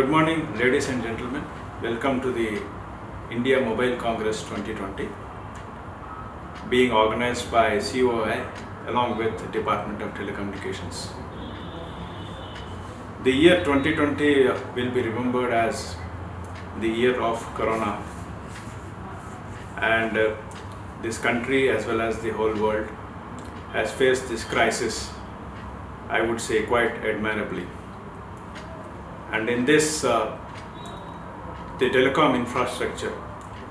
Good morning, ladies and gentlemen. Welcome to the India Mobile Congress 2020, being organized by COI along with the Department of Telecommunications. The year 2020 will be remembered as the year of Corona, and this country as well as the whole world has faced this crisis, I would say, quite admirably. And in this, the telecom infrastructure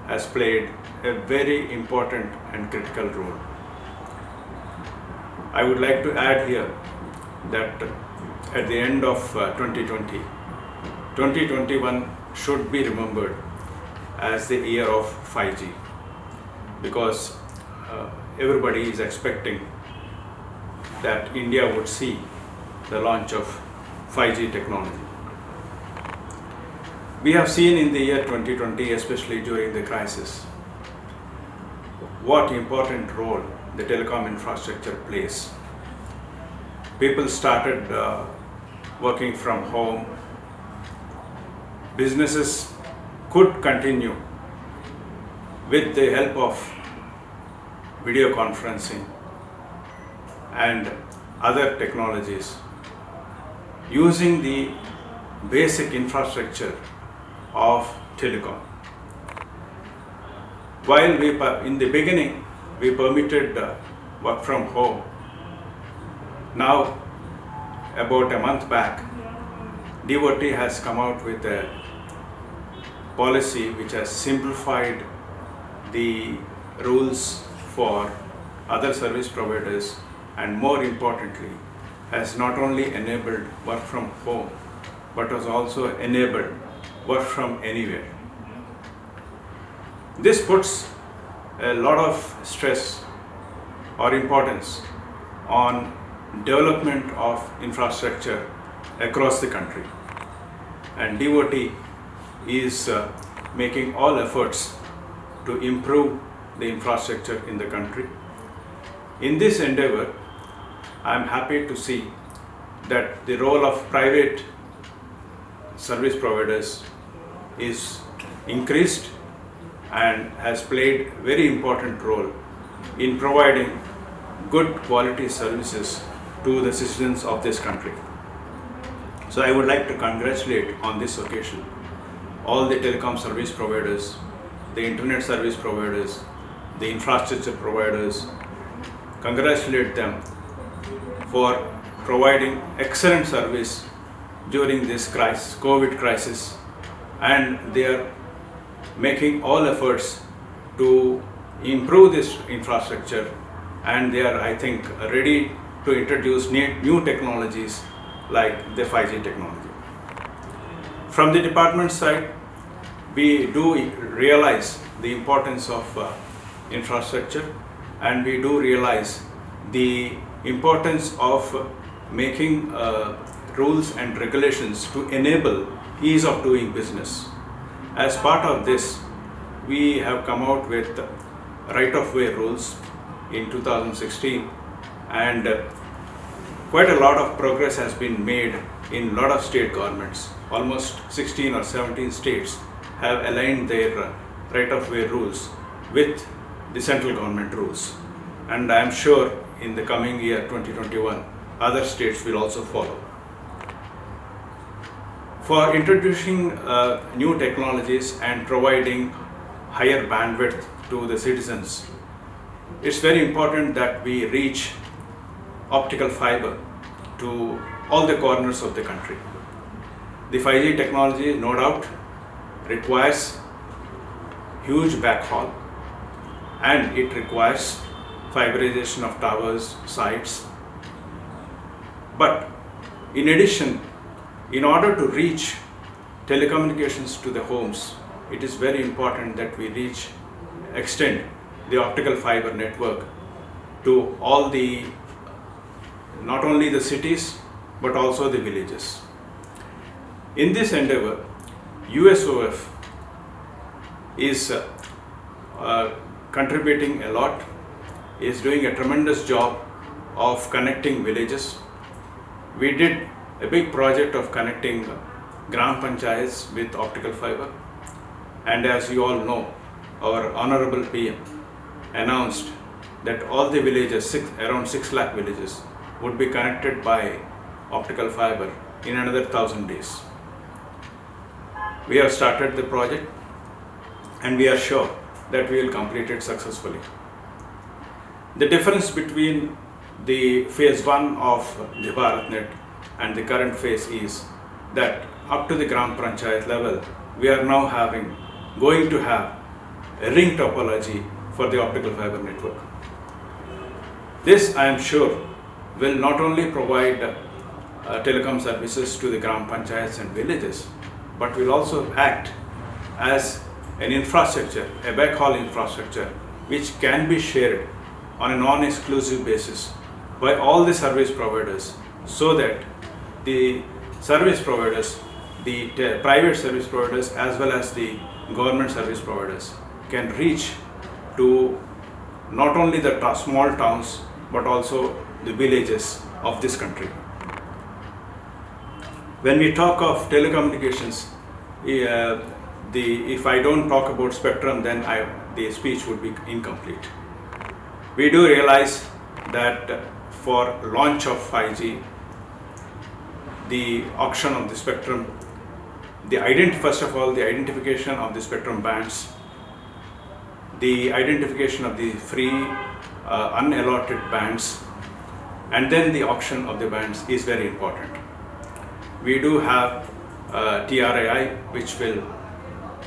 has played a very important and critical role. I would like to add here that at the end of 2020, 2021 should be remembered as the year of 5G, because everybody is expecting that India would see the launch of 5G technology. We have seen in the year 2020, especially during the crisis, what important role the telecom infrastructure plays. People started working from home. Businesses could continue with the help of video conferencing and other technologies, using the basic infrastructure of telecom. While in the beginning we permitted work from home, now about a month back, DOT has come out with a policy which has simplified the rules for other service providers, and more importantly has not only enabled work from home but has also enabled work from anywhere. This puts a lot of stress or importance on development of infrastructure across the country, and DOT is making all efforts to improve the infrastructure in the country. In this endeavor, I am happy to see that the role of private service providers is increased and has played very important role in providing good quality services to the citizens of this country. So I would like to congratulate on this occasion all the telecom service providers, the internet service providers, the infrastructure providers. Congratulate them for providing excellent service during this crisis, COVID crisis, and they are making all efforts to improve this infrastructure, and they are, I think, ready to introduce new technologies like the 5G technology. From the department side, we do realize the importance of infrastructure, and we do realize the importance of making rules and regulations to enable ease of doing business. As part of this, we have come out with right-of-way rules in 2016, and quite a lot of progress has been made in a lot of state governments. Almost 16 or 17 states have aligned their right-of-way rules with the central government rules, and I am sure in the coming year 2021 other states will also follow. For introducing new technologies and providing higher bandwidth to the citizens, it's very important that we reach optical fiber to all the corners of the country. The 5G technology, no doubt, requires huge backhaul, and it requires fiberization of towers, sites. But in addition, in order to reach telecommunications to the homes, it is very important that we extend the optical fiber network to all the, not only the cities, but also the villages. In this endeavor, USOF is contributing a lot, is doing a tremendous job of connecting villages. We did a big project of connecting Gram Panchayats with optical fiber. And as you all know, our Honorable PM announced that all the villages, around 6 lakh villages, would be connected by optical fiber in another 1,000 days. We have started the project and we are sure that we will complete it successfully. The difference between the phase 1 of the BharatNet and the current phase is that up to the Gram Panchayat level, we are now going to have a ring topology for the optical fiber network. This, I am sure, will not only provide telecom services to the Gram Panchayats and villages, but will also act as an infrastructure, a backhaul infrastructure, which can be shared on a non-exclusive basis by all the service providers, so that the service providers, the private service providers as well as the government service providers, can reach to not only the small towns but also the villages of this country. When we talk of telecommunications, if I don't talk about spectrum, then the speech would be incomplete. We do realize that for launch of 5G, the auction of the spectrum, first of all, the identification of the spectrum bands, the identification of the free unallotted bands, and then the auction of the bands is very important. We do have TRAI, which will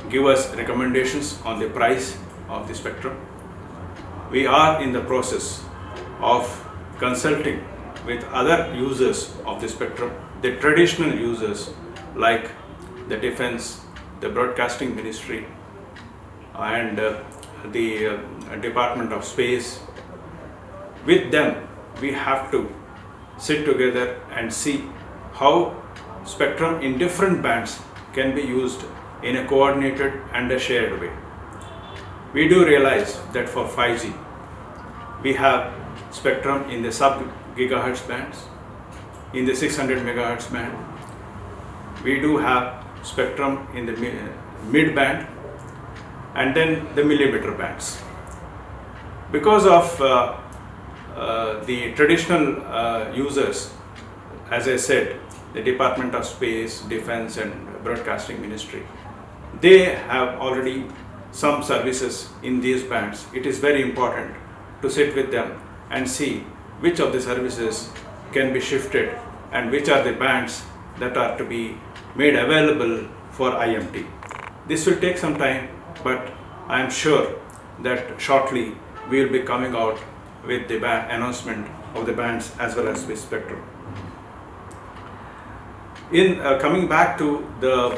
give us recommendations on the price of the spectrum. We are in the process of consulting with other users of the spectrum, the traditional users like the Defense, the Broadcasting Ministry, and the Department of Space. With them, we have to sit together and see how spectrum in different bands can be used in a coordinated and a shared way. We do realize that for 5G, we have spectrum in the sub-gigahertz bands, in the 600 megahertz band. We do have spectrum in the mid band, and then the millimeter bands. Because of the traditional users, as I said, the Department of Space, Defense and Broadcasting Ministry, they have already some services in these bands. It is very important to sit with them and see which of the services can be shifted and which are the bands that are to be made available for IMT. This will take some time, but I am sure that shortly we will be coming out with the announcement of the bands as well as with spectrum. In coming back to the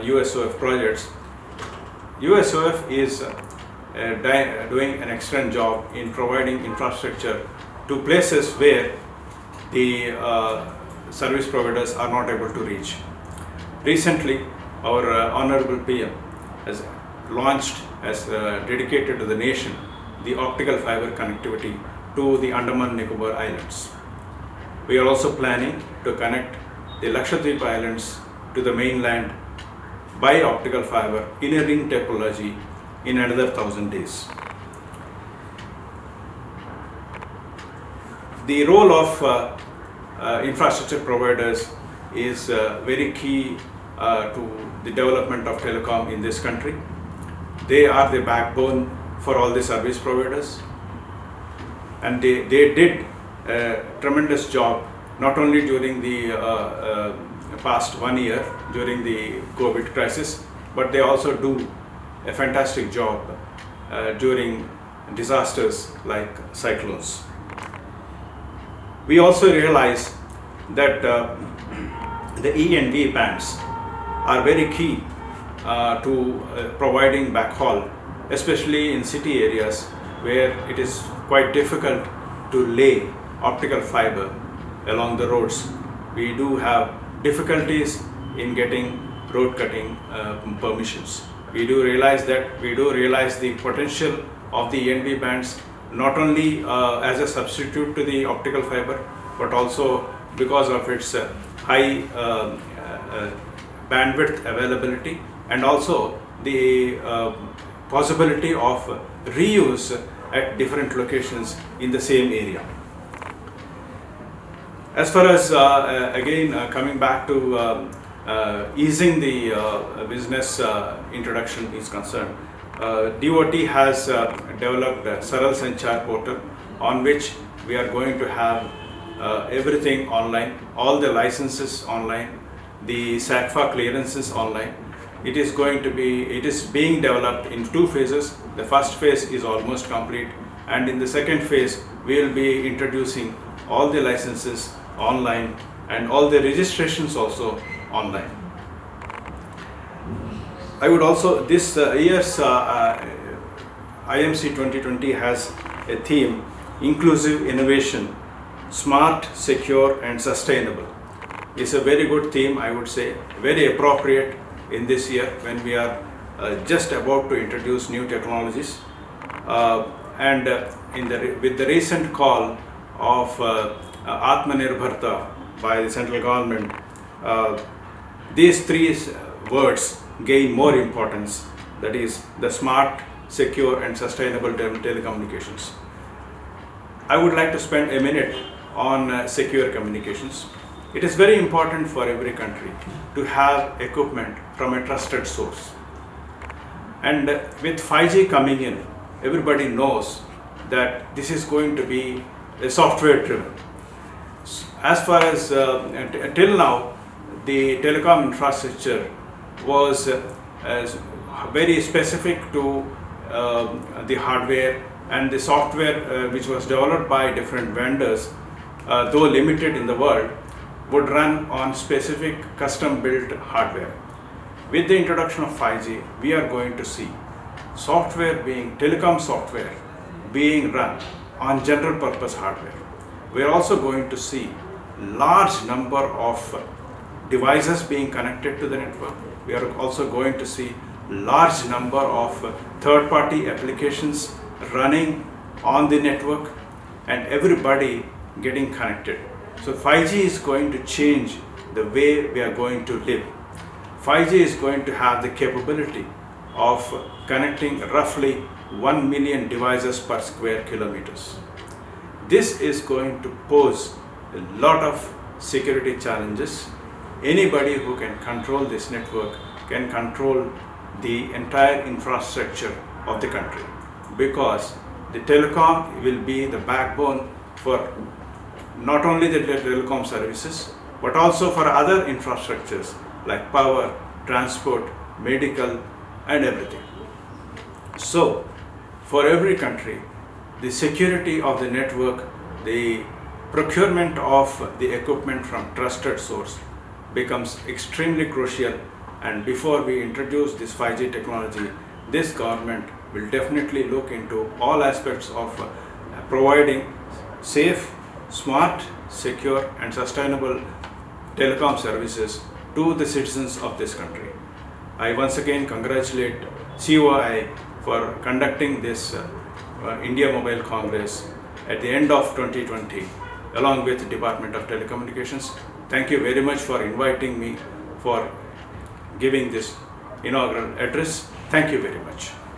USOF projects, USOF is doing an excellent job in providing infrastructure to places where the service providers are not able to reach. Recently, our Honorable PM has launched as dedicated to the nation the optical fiber connectivity to the Andaman Nicobar Islands. We are also planning to connect the Lakshadweep Islands to the mainland by optical fiber in a ring topology in another 1,000 days. The role of infrastructure providers is very key to the development of telecom in this country. They are the backbone for all the service providers, and they did a tremendous job not only during the past 1 year during the COVID crisis, but they also do a fantastic job during disasters like cyclones. We also realize that the E and V bands are very key to providing backhaul, especially in city areas where it is quite difficult to lay optical fiber along the roads. We do have difficulties in getting road cutting permissions. We do realize the potential of the ENV bands, not only as a substitute to the optical fiber, but also because of its high bandwidth availability, and also the possibility of reuse at different locations in the same area. As far as coming back to easing the business introduction is concerned, DOT has developed a Saral Sanchar portal on which we are going to have everything online, all the licenses online, the SACFA clearances online. It is being developed in 2 phases. The first phase is almost complete, and in the second phase we will be introducing all the licenses online and all the registrations also online. I would also, this year's IMC 2020 has a theme: inclusive innovation, smart, secure and sustainable. It's a very good theme, I would say, very appropriate in this year when we are just about to introduce new technologies. With the recent call of Atmanirbharta by the central government, these 3 words gain more importance, that is the smart, secure and sustainable telecommunications. I would like to spend a minute on secure communications. It is very important for every country to have equipment from a trusted source. And with 5G coming in, everybody knows that this is going to be a software driven. As far as till now, the telecom infrastructure was very specific to the hardware, and the software which was developed by different vendors, though limited in the world, would run on specific custom built hardware. With the introduction of 5G, we are going to see telecom software being run on general purpose hardware. We are also going to see large number of devices being connected to the network. We are also going to see large number of third-party applications running on the network, and everybody getting connected. So 5G is going to change the way we are going to live. 5G is going to have the capability of connecting roughly 1 million devices per square kilometers. This is going to pose a lot of security challenges. Anybody who can control this network can control the entire infrastructure of the country, because the telecom will be the backbone for not only the telecom services but also for other infrastructures like power, transport, medical and everything. So for every country, the security of the network, the procurement of the equipment from trusted source becomes extremely crucial. And before we introduce this 5G technology, this government will definitely look into all aspects of providing safe, smart, secure and sustainable telecom services to the citizens of this country. I once again congratulate COI for conducting this India Mobile Congress at the end of 2020 along with the Department of Telecommunications. Thank you very much for inviting me for giving this inaugural address. Thank you very much.